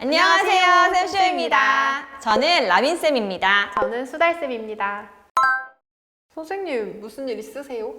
안녕하세요, 쌤쇼입니다. 저는 라빈쌤입니다. 저는 수달쌤입니다. 선생님, 무슨 일 있으세요?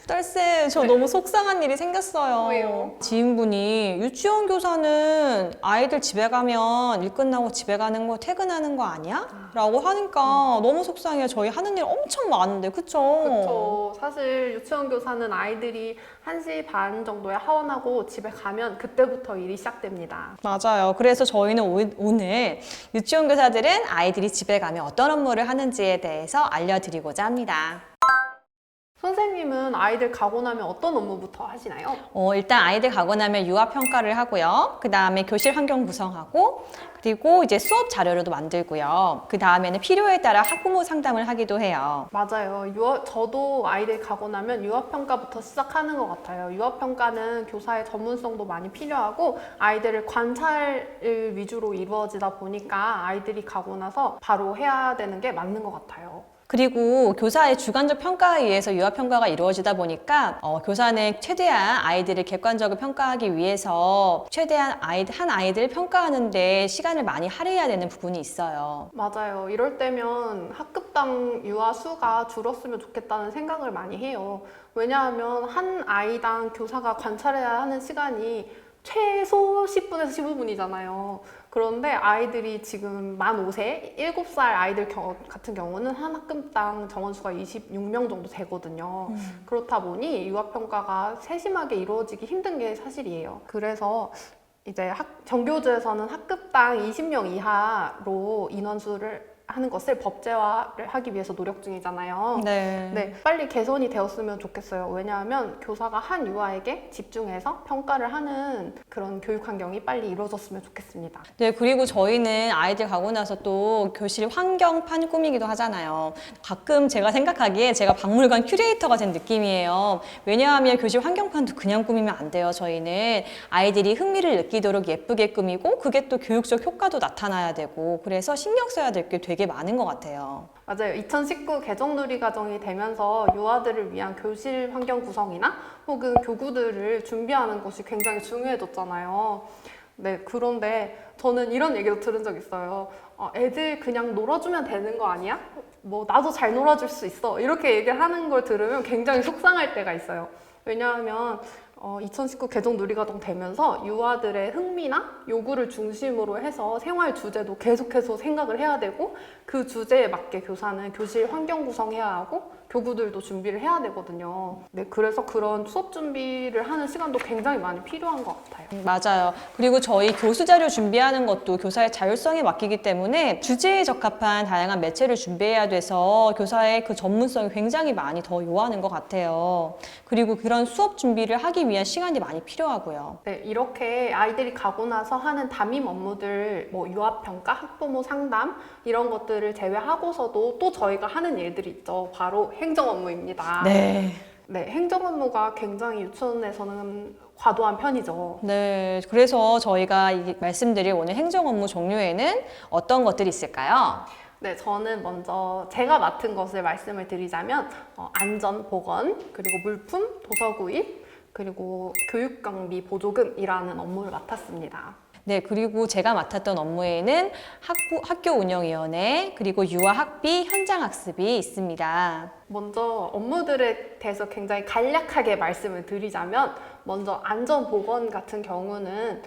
수달쌤, 저 너무 속상한 일이 생겼어요. 왜요? 지인분이 유치원 교사는 아이들 집에 가면 일 끝나고 집에 가는 거, 퇴근하는 거 아니야? 라고 하니까 너무 속상해요. 저희 하는 일 엄청 많은데, 그쵸? 그쵸. 사실 유치원 교사는 아이들이 1시 반 정도에 하원하고 집에 가면 그때부터 일이 시작됩니다. 맞아요. 그래서 저희는 오늘 유치원 교사들은 아이들이 집에 가면 어떤 업무를 하는지에 대해서 알려드리고자 합니다. 선생님은 아이들 가고 나면 어떤 업무부터 하시나요? 일단 아이들 가고 나면 유아 평가를 하고요. 그 다음에 교실 환경 구성하고, 그리고 이제 수업 자료로도 만들고요. 그 다음에는 필요에 따라 학부모 상담을 하기도 해요. 맞아요. 저도 아이들 가고 나면 유아평가부터 시작하는 것 같아요. 유아평가는 교사의 전문성도 많이 필요하고 아이들을 관찰을 위주로 이루어지다 보니까 아이들이 가고 나서 바로 해야 되는 게 맞는 것 같아요. 그리고 교사의 주관적 평가에 의해서 유아 평가가 이루어지다 보니까 교사는 최대한 아이들을 객관적으로 평가하기 위해서 최대한 한 아이들을 평가하는데 시간을 많이 할애해야 되는 부분이 있어요. 맞아요. 이럴 때면 학급당 유아 수가 줄었으면 좋겠다는 생각을 많이 해요. 왜냐하면 한 아이당 교사가 관찰해야 하는 시간이 최소 10분에서 15분이잖아요. 그런데 아이들이 지금 만 5세, 7살 아이들 같은 경우는 한 학급당 정원수가 26명 정도 되거든요. 그렇다 보니 유아평가가 세심하게 이루어지기 힘든 게 사실이에요. 그래서 이제 정교조에서는 학급당 20명 이하로 인원수를 하는 것을 법제화를 하기 위해서 노력 중이잖아요. 네. 빨리 개선이 되었으면 좋겠어요. 왜냐하면 교사가 한 유아에게 집중해서 평가를 하는 그런 교육 환경이 빨리 이루어졌으면 좋겠습니다. 네, 그리고 저희는 아이들 가고 나서 또 교실 환경판 꾸미기도 하잖아요. 가끔 제가 생각하기에 제가 박물관 큐레이터가 된 느낌이에요. 왜냐하면 교실 환경판도 그냥 꾸미면 안 돼요. 저희는 아이들이 흥미를 느끼도록 예쁘게 꾸미고 그게 또 교육적 효과도 나타나야 되고 그래서 신경 써야 될 게 되게 많은 것 같아요. 맞아요. 2019 개정누리과정이 되면서 유아들을 위한 교실 환경 구성이나 혹은 교구들을 준비하는 것이 굉장히 중요해졌잖아요. 네, 그런데 저는 이런 얘기도 들은 적 있어요. 애들 그냥 놀아주면 되는 거 아니야? 뭐 나도 잘 놀아줄 수 있어. 이렇게 얘기를 하는 걸 들으면 굉장히 속상할 때가 있어요. 왜냐하면 2019 개정 누리과정 되면서 유아들의 흥미나 요구를 중심으로 해서 생활 주제도 계속해서 생각을 해야 되고 그 주제에 맞게 교사는 교실 환경 구성해야 하고 교구들도 준비를 해야 되거든요. 네, 그래서 그런 수업 준비를 하는 시간도 굉장히 많이 필요한 것 같아요. 맞아요. 그리고 저희 교수 자료 준비하는 것도 교사의 자율성에 맡기기 때문에 주제에 적합한 다양한 매체를 준비해야 돼서 교사의 그 전문성이 굉장히 많이 더 요하는 것 같아요. 그리고 그런 수업 준비를 하기 위한 시간이 많이 필요하고요. 네, 이렇게 아이들이 가고 나서 하는 담임 업무들, 뭐 유아평가, 학부모 상담 이런 것들을 제외하고서도 또 저희가 하는 일들이 있죠. 바로 행정 업무입니다. 네. 네, 행정 업무가 굉장히 유치원에서는 과도한 편이죠. 네. 그래서 저희가 말씀드릴 오늘 행정 업무 종류에는 어떤 것들이 있을까요? 네, 저는 먼저 제가 맡은 것을 말씀을 드리자면 안전, 보건, 그리고 물품, 도서 구입, 그리고 교육경비 보조금이라는 업무를 맡았습니다. 네, 그리고 제가 맡았던 업무에는 학교 운영위원회, 그리고 유아 학비, 현장 학습이 있습니다. 먼저 업무들에 대해서 굉장히 간략하게 말씀을 드리자면 먼저 안전보건 같은 경우는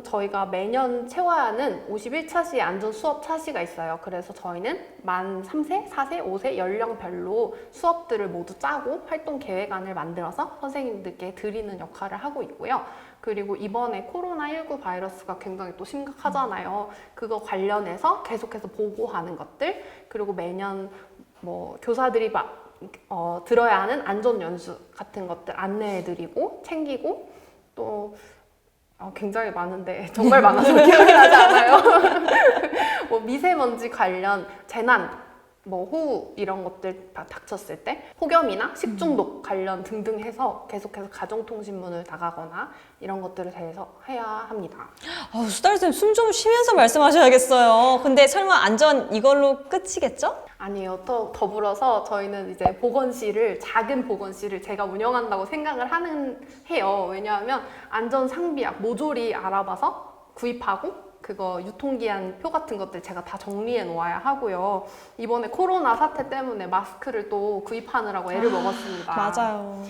저희가 매년 채워야 하는 51차시 안전 수업 차시가 있어요. 그래서 저희는 만 3세, 4세, 5세 연령별로 수업들을 모두 짜고 활동 계획안을 만들어서 선생님들께 드리는 역할을 하고 있고요. 그리고 이번에 코로나19 바이러스가 굉장히 또 심각하잖아요. 그거 관련해서 계속해서 보고하는 것들, 그리고 매년 뭐 교사들이 들어야 하는 안전연수 같은 것들 안내해드리고 챙기고 또 굉장히 많은데 정말 많아서 기억이 나지 않아요. 뭐 미세먼지 관련 재난, 뭐 호우 이런 것들 다 닥쳤을 때 폭염이나 식중독 관련 등등 해서 계속해서 가정통신문을 나가거나 이런 것들을 대해서 해야 합니다. 수달쌤 숨 좀 쉬면서 말씀하셔야겠어요. 근데 설마 안전 이걸로 끝이겠죠? 아니요. 또 더불어서 저희는 이제 작은 보건실을 제가 운영한다고 생각을 해요. 왜냐하면 안전 상비약, 모조리 알아봐서 구입하고 그거 유통기한 표 같은 것들 제가 다 정리해 놓아야 하고요. 이번에 코로나 사태 때문에 마스크를 또 구입하느라고 애를 먹었습니다. 맞아요.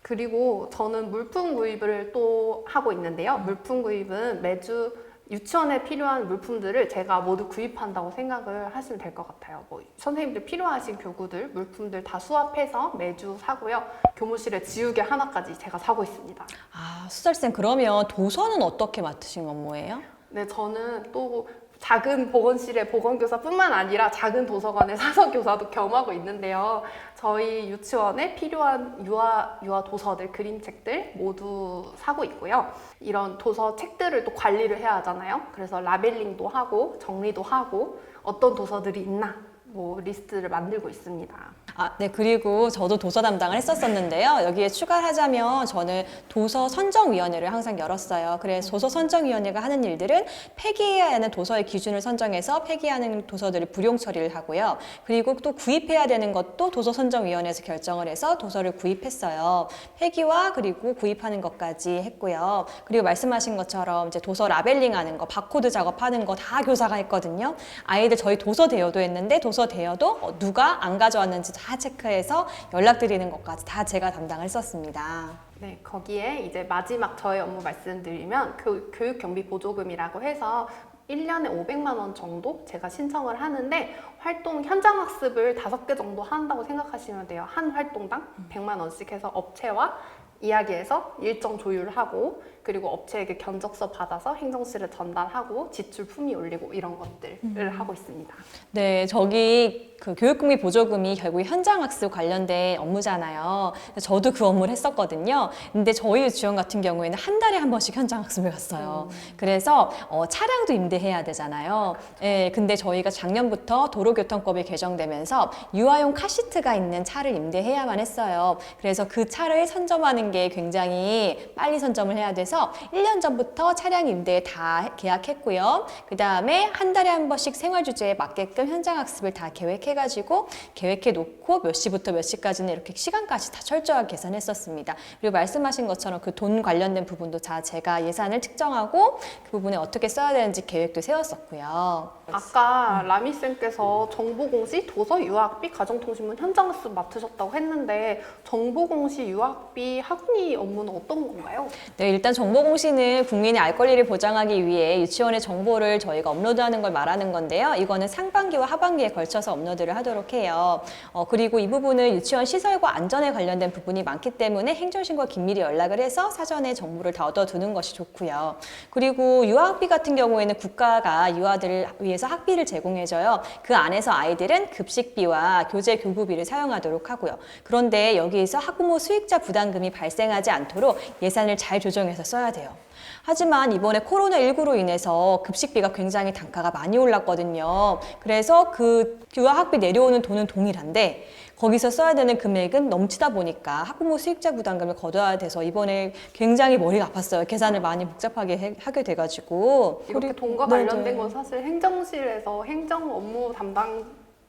그리고 저는 물품 구입을 또 하고 있는데요. 물품 구입은 매주 유치원에 필요한 물품들을 제가 모두 구입한다고 생각을 하시면 될 것 같아요. 뭐 선생님들 필요하신 교구들, 물품들 다 수합해서 매주 사고요. 교무실에 지우개 하나까지 제가 사고 있습니다. 아, 수설쌤, 그러면 도서는 어떻게 맡으신 업무예요? 네, 저는 또 작은 보건실의 보건교사뿐만 아니라 작은 도서관의 사서교사도 겸하고 있는데요. 저희 유치원에 필요한 유아 도서들, 그림책들 모두 사고 있고요. 이런 도서 책들을 또 관리를 해야 하잖아요. 그래서 라벨링도 하고 정리도 하고 어떤 도서들이 있나 뭐 리스트를 만들고 있습니다. 아, 네. 그리고 저도 도서 담당을 했었었는데요. 여기에 추가를 하자면 저는 도서 선정위원회를 항상 열었어요. 그래서 도서 선정위원회가 하는 일들은 폐기해야 하는 도서의 기준을 선정해서 폐기하는 도서들을 불용 처리를 하고요. 그리고 또 구입해야 되는 것도 도서 선정위원회에서 결정을 해서 도서를 구입했어요. 폐기와 그리고 구입하는 것까지 했고요. 그리고 말씀하신 것처럼 이제 도서 라벨링하는 거, 바코드 작업하는 거 다 교사가 했거든요. 아이들 저희 도서 대여도 했는데 도서 대여도 누가 안 가져왔는지 다 체크해서 연락드리는 것까지 다 제가 담당을 했었습니다. 네, 거기에 이제 마지막 저의 업무 말씀드리면 교육경비 보조금이라고 해서 1년에 500만 원 정도 제가 신청을 하는데 활동 현장 학습을 5개 정도 한다고 생각하시면 돼요. 한 활동당 100만 원씩 해서 업체와 이야기해서 일정 조율하고 그리고 업체에게 견적서 받아서 행정실에 전달하고 지출 품위 올리고 이런 것들을 하고 있습니다. 네, 저기 그 교육금리 보조금이 결국 현장학습 관련된 업무잖아요. 저도 그 업무를 했었거든요. 근데 저희 유치원 같은 경우에는 한 달에 한 번씩 현장학습을 갔어요. 그래서 차량도 임대해야 되잖아요. 네, 근데 저희가 작년부터 도로교통법이 개정되면서 유아용 카시트가 있는 차를 임대해야만 했어요. 그래서 그 차를 선점하는 게 굉장히 빨리 선점을 해야 돼서 1년 전부터 차량 임대 다 계약했고요. 그 다음에 한 달에 한 번씩 생활 주제에 맞게끔 현장학습을 다 계획해가지고 계획해 놓고 몇 시부터 몇 시까지는 이렇게 시간까지 다 철저하게 계산했었습니다. 그리고 말씀하신 것처럼 그 돈 관련된 부분도 다 제가 예산을 측정하고 그 부분에 어떻게 써야 되는지 계획도 세웠었고요. 아까 라미쌤께서 정보공시, 도서, 유아학비, 가정통신문 현장학습 맡으셨다고 했는데 정보공시, 유아학비, 학원이 업무는 어떤 건가요? 네, 일단 정보공시는 국민의 알 권리를 보장하기 위해 유치원의 정보를 저희가 업로드하는 걸 말하는 건데요. 이거는 상반기와 하반기에 걸쳐서 업로드를 하도록 해요. 그리고 이 부분은 유치원 시설과 안전에 관련된 부분이 많기 때문에 행정실과 긴밀히 연락을 해서 사전에 정보를 다 얻어두는 것이 좋고요. 그리고 유아학비 같은 경우에는 국가가 유아들을 위해서 학비를 제공해줘요. 그 안에서 아이들은 급식비와 교재 교구비를 사용하도록 하고요. 그런데 여기에서 학부모 수익자 부담금이 발생하지 않도록 예산을 잘 조정해서 써야 돼요. 하지만 이번에 코로나19로 인해서 급식비가 굉장히 단가가 많이 올랐거든요. 그래서 그 유아학비 내려오는 돈은 동일한데 거기서 써야 되는 금액은 넘치다 보니까 학부모 수익자 부담금을 거둬야 돼서 이번에 굉장히 머리가 아팠어요. 계산을 많이 복잡하게 하게 돼가지고. 이렇게 돈과 관련된 건 사실 행정실에서 행정 업무 담당이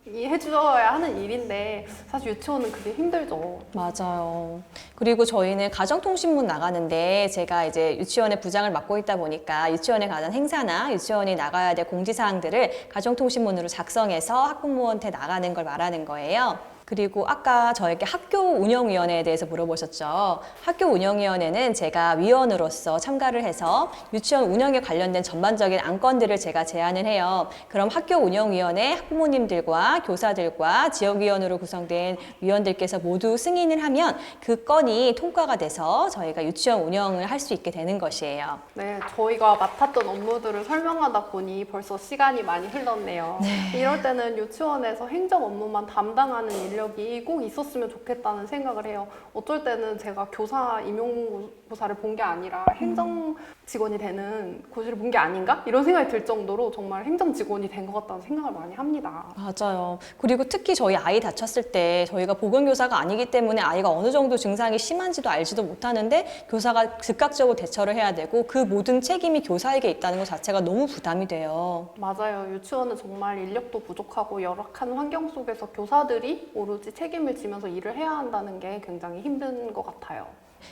해주어야 하는 일인데 사실 유치원은 그게 힘들죠. 맞아요. 그리고 저희는 가정통신문 나가는데 제가 이제 유치원의 부장을 맡고 있다 보니까 유치원에 관한 행사나 유치원이 나가야 될 공지사항들을 가정통신문으로 작성해서 학부모한테 나가는 걸 말하는 거예요. 그리고 아까 저에게 학교 운영위원회에 대해서 물어보셨죠. 학교 운영위원회는 제가 위원으로서 참가를 해서 유치원 운영에 관련된 전반적인 안건들을 제가 제안을 해요. 그럼 학교 운영위원회 학부모님들과 교사들과 지역위원으로 구성된 위원들께서 모두 승인을 하면 그 건이 통과가 돼서 저희가 유치원 운영을 할 수 있게 되는 것이에요. 네, 저희가 맡았던 업무들을 설명하다 보니 벌써 시간이 많이 흘렀네요. 이럴 때는 유치원에서 행정 업무만 담당하는 인력이 꼭 있었으면 좋겠다는 생각을 해요. 어쩔 때는 제가 교사 임용고사를 본 게 아니라 행정 직원이 되는 고시를 본 게 아닌가? 이런 생각이 들 정도로 정말 행정 직원이 된 것 같다는 생각을 많이 합니다. 맞아요. 그리고 특히 저희 아이 다쳤을 때 저희가 보건교사가 아니기 때문에 아이가 어느 정도 증상이 심한지도 알지도 못하는데 교사가 즉각적으로 대처를 해야 되고 그 모든 책임이 교사에게 있다는 것 자체가 너무 부담이 돼요. 맞아요. 유치원은 정말 인력도 부족하고 열악한 환경 속에서 교사들이 오로지 책임을 지면서 일을 해야 한다는 게 굉장히 힘든 것 같아요.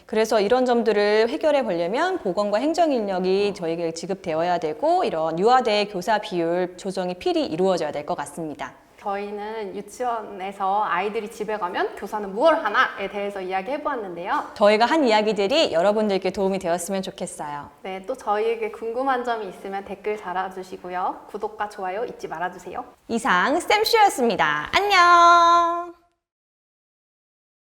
그래서 이런 점들을 해결해 보려면 보건과 행정 인력이 저에게 지급되어야 되고 이런 유아대 교사 비율 조정이 필히 이루어져야 될 것 같습니다. 저희는 유치원에서 아이들이 집에 가면 교사는 무엇을 하나에 대해서 이야기해 보았는데요. 저희가 한 이야기들이 여러분들께 도움이 되었으면 좋겠어요. 네, 또 저희에게 궁금한 점이 있으면 댓글 달아주시고요. 구독과 좋아요 잊지 말아주세요. 이상 쌤쇼였습니다. 안녕!